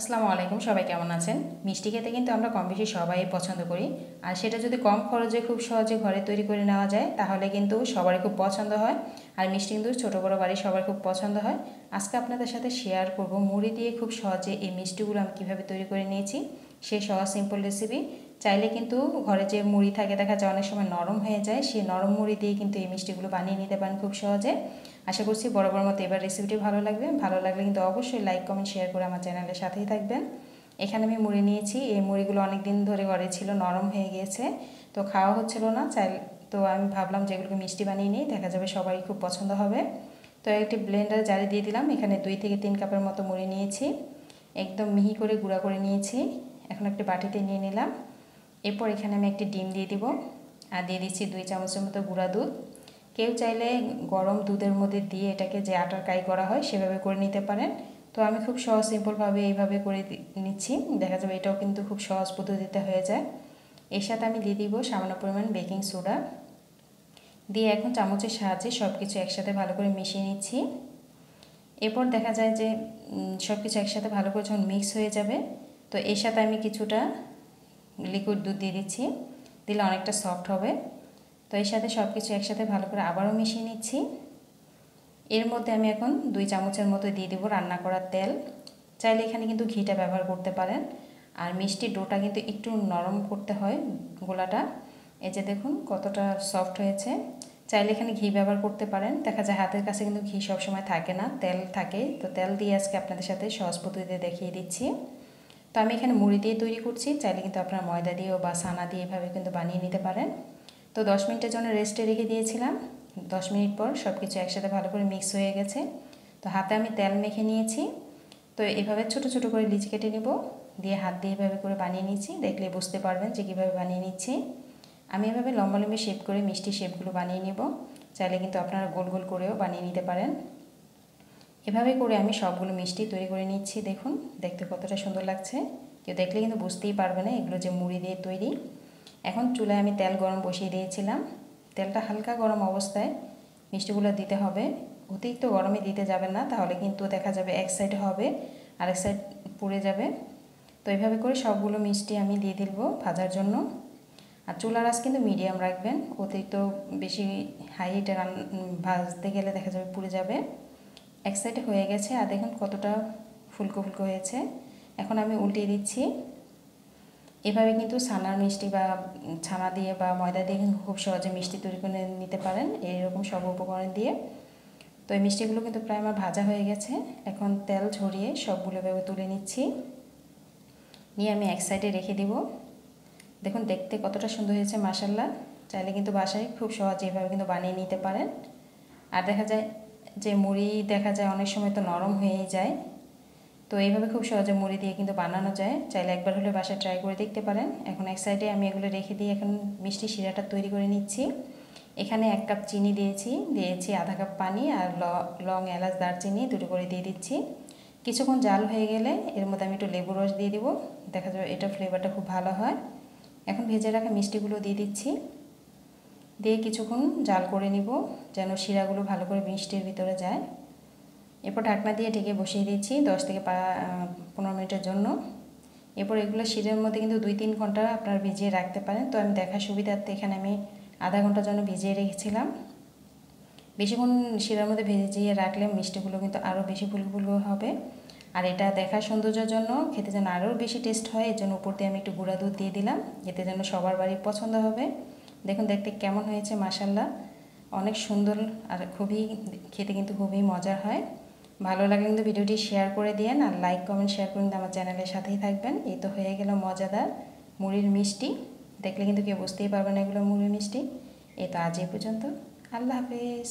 আসসালামু আলাইকুম, সবাই কেমন আছেন? মিষ্টি খেতে কিন্তু আমরা কম বেশি সবাই পছন্দ করি। আর সেটা যদি কম খরচে খুব সহজে ঘরে তৈরি করে নেওয়া যায় তাহলে কিন্তু সবারই খুব পছন্দ হয়। আর মিষ্টি কিন্তু ছোটো বড়ো বাড়ির সবার খুব পছন্দ হয়। আজকে আপনাদের সাথে শেয়ার করব মুড়ি দিয়ে খুব সহজে এই মিষ্টিগুলো আমি কীভাবে তৈরি করে নিয়েছি। সেই সহজ সিম্পল রেসিপি। চাইলে কিন্তু ঘরে যে মুড়ি থাকে দেখা যায় অনেক সময় নরম হয়ে যায়, সেই নরম মুড়ি দিয়ে কিন্তু এই মিষ্টিগুলো বানিয়ে নিতে পারেন খুব সহজে। আশা করছি বরাবর মতো এবার রেসিপিটি ভালো লাগবে। ভালো লাগলে কিন্তু অবশ্যই লাইক কমেন্ট শেয়ার করে আমার চ্যানেলের সাথেই থাকবেন। এখানে আমি মুড়ি নিয়েছি। এই মুড়িগুলো অনেক দিন ধরে ঘরে ছিল, নরম হয়ে গিয়েছে, তো খাওয়া হচ্ছিল না। তো আমি ভাবলাম যে এগুলোকে মিষ্টি বানিয়ে নিই, দেখা যাবে সবাই খুব পছন্দ হবে। তো একটি ব্লেন্ডার জারে দিয়ে দিলাম। এখানে 2 থেকে 3 কাপের মতো মুড়ি নিয়েছি, একদম মিহি করে গুঁড়া করে নিয়েছি। এখন একটি বাটিতে নিয়ে নিলাম। এরপর এখানে আমি একটি ডিম দিয়ে দিব আর দিয়ে দিচ্ছি 2 চামচের মতো গুঁড়া দুধ। কেউ চাইলে গরম দুধের মধ্যে দিয়ে এটাকে যে আটার কাই করা হয় সেভাবে করে নিতে পারেন। তো আমি খুব সহজ সিম্পলভাবে এইভাবে করে নিচ্ছি। দেখা যাবে এটাও কিন্তু খুব সহজ পদ্ধতিতে হয়ে যায়। এর সাথে আমি দিয়ে দিব সামান্য পরিমাণ বেকিং সোডা দিয়ে এখন চামচের সাহায্যে সব কিছু একসাথে ভালো করে মিশিয়ে নিচ্ছি। এরপর দেখা যায় যে সব কিছু একসাথে ভালো করে যখন মিক্স হয়ে যাবে, তো এর সাথে আমি কিছুটা লিকুইড দুধ দিয়ে দিচ্ছি, দিলে অনেকটা সফট হবে। তো এর সাথে সব কিছু একসাথে ভালো করে আবারও মিশিয়ে নিচ্ছি। এর মধ্যে আমি এখন 2 চামচের মতো দিয়ে দেবো রান্না করা তেল। চাইলে এখানে কিন্তু ঘিটা ব্যবহার করতে পারেন। আর মিষ্টির ডোটা কিন্তু একটু নরম করতে হয়, গোলাটা। এই যে দেখুন কতটা সফট হয়েছে। চাইলে এখানে ঘি ব্যবহার করতে পারেন। দেখা যায় হাতের কাছে কিন্তু ঘি সবসময় থাকে না, তেল থাকে। তো তেল দিয়ে আজকে আপনাদের সাথে সহজ পদ্ধতিতে দেখিয়ে দিচ্ছি। তো আমি এখানে মুড়ি দিয়ে তৈরি করছি, চাইলে কিন্তু আপনারা ময়দা দিয়েও বা ছানা দিয়ে এভাবে কিন্তু বানিয়ে নিতে পারেন। তো 10 মিনিটের জন্য রেস্টে রেখে দিয়েছিলাম। 10 মিনিট পর সব কিছু একসাথে ভালো করে মিক্স হয়ে গেছে। তো হাতে আমি তেল মেখে নিয়েছি। তো এভাবে ছোট ছোট করে লিচি কেটে নেব, দিয়ে হাত দিয়ে এভাবে করে বানিয়ে নিচ্ছি। দেখলে বুঝতে পারবেন যে কীভাবে বানিয়ে নিচ্ছি। আমি এভাবে লম্বা লম্বি শেপ করে মিষ্টি শেপগুলো বানিয়ে নেব। চাইলে কিন্তু আপনারা গোল গোল করেও বানিয়ে নিতে পারেন। এভাবে করে আমি সবগুলো মিষ্টি তৈরি করে নিচ্ছি। দেখুন দেখতে কতটা সুন্দর লাগছে। কেউ দেখলে কিন্তু বুঝতেই পারবে না এগুলো যে মুড়ি দিয়ে তৈরি। এখন চুলায় আমি তেল গরম বসিয়ে দিয়েছিলাম। তেলটা হালকা গরম অবস্থায় মিষ্টিগুলো দিতে হবে। অতিরিক্ত গরমে দিতে যাবেন না, তাহলে কিন্তু দেখা যাবে এক সাইড হবে আর এক সাইড পুড়ে যাবে। তো এইভাবে করে সবগুলো মিষ্টি আমি দিয়ে দিব ভাজার জন্য। আর চুলার আঁচ কিন্তু মিডিয়াম রাখবেন, অতিরিক্ত বেশি হাই হিটে ভাজতে গেলে দেখা যাবে পুড়ে যাবে। এক সাইডে হয়ে গেছে আর দেখুন কতটা ফুলকো ফুলকো হয়েছে। এখন আমি উল্টিয়ে দিচ্ছি। এভাবে কিন্তু ছানার মিষ্টি বা ছানা দিয়ে বা ময়দা দিয়ে কিন্তু খুব সহজে মিষ্টি তৈরি করে নিতে পারেন এইরকম সব উপকরণ দিয়ে। তো এই মিষ্টিগুলো কিন্তু প্রায় আমার ভাজা হয়ে গেছে। এখন তেল ঝরিয়ে সবগুলো এভাবে তুলে নিচ্ছি, নিয়ে আমি এক সাইডে রেখে দিব। দেখুন দেখতে কতটা সুন্দর হয়েছে মাশাআল্লাহ। চাইলে কিন্তু বাসায় খুব সহজে এভাবে কিন্তু বানিয়ে নিতে পারেন। আর দেখা যায় যে মুড়ি দেখা যায় অনেক সময় তো নরম হয়ে যায়, তো এইভাবে খুব সহজে মুড়ি দিয়ে কিন্তু বানানো যায়। চাইলে একবার হলে বাসায় ট্রাই করে দেখতে পারেন। এখন এক সাইডে আমি এগুলো রেখে দিয়ে এখন মিষ্টি শিরাটা তৈরি করে নিচ্ছি। এখানে 1 কাপ চিনি দিয়েছি আধা কাপ পানি আর লং এলাচ দারচিনি দুটো করে দিয়ে দিচ্ছি। কিছুক্ষণ জাল হয়ে গেলে এর মধ্যে আমি একটু লেবু রস দিয়ে দিব, দেখা যাবে এটা ফ্লেভারটা খুব ভালো হয়। এখন ভেজে রাখা মিষ্টিগুলো দিয়ে দিচ্ছি, দিয়ে কিছুক্ষণ জাল করে নিব যেন শিরাগুলো ভালো করে মিষ্টির ভিতরে যায়। এরপর ঢাকনা দিয়ে ঢেকে বসিয়ে দিচ্ছি 10 থেকে 15 মিনিটের জন্য। এরপর এগুলো শিরার মধ্যে কিন্তু 2-3 ঘন্টা আপনারা ভিজিয়ে রাখতে পারেন। তো আমি দেখার সুবিধার্থে এখানে আমি আধা ঘন্টার জন্য ভিজিয়ে রেখেছিলাম। বেশিক্ষণ শিরার মধ্যে ভিজিয়ে রাখলে মিষ্টিগুলো কিন্তু আরও বেশি ফুলকো ফুলকো হবে। আর এটা দেখার সৌন্দর্যের জন্য, খেতে যেন আরও বেশি টেস্ট হয়, এর জন্য উপর দিয়ে আমি একটু গুঁড়া দুধ দিয়ে দিলাম, এতে যেন সবার বাড়ির পছন্দ হবে। দেখুন দেখতে কেমন হয়েছে মাশাআল্লাহ, অনেক সুন্দর আর খেতে কিন্তু খুবই মজার হয়। ভালো লাগলে কিন্তু ভিডিওটি শেয়ার করে দিয়েন আর লাইক কমেন্ট শেয়ার করে কিন্তু আমার চ্যানেলের সাথেই থাকবেন। এই তো হয়ে গেল মজাদার মুড়ির মিষ্টি। দেখলে কিন্তু কেউ বুঝতেই পারবে না এগুলো মুড়ির মিষ্টি। এই তো আজ এই পর্যন্ত। আল্লাহ হাফেজ।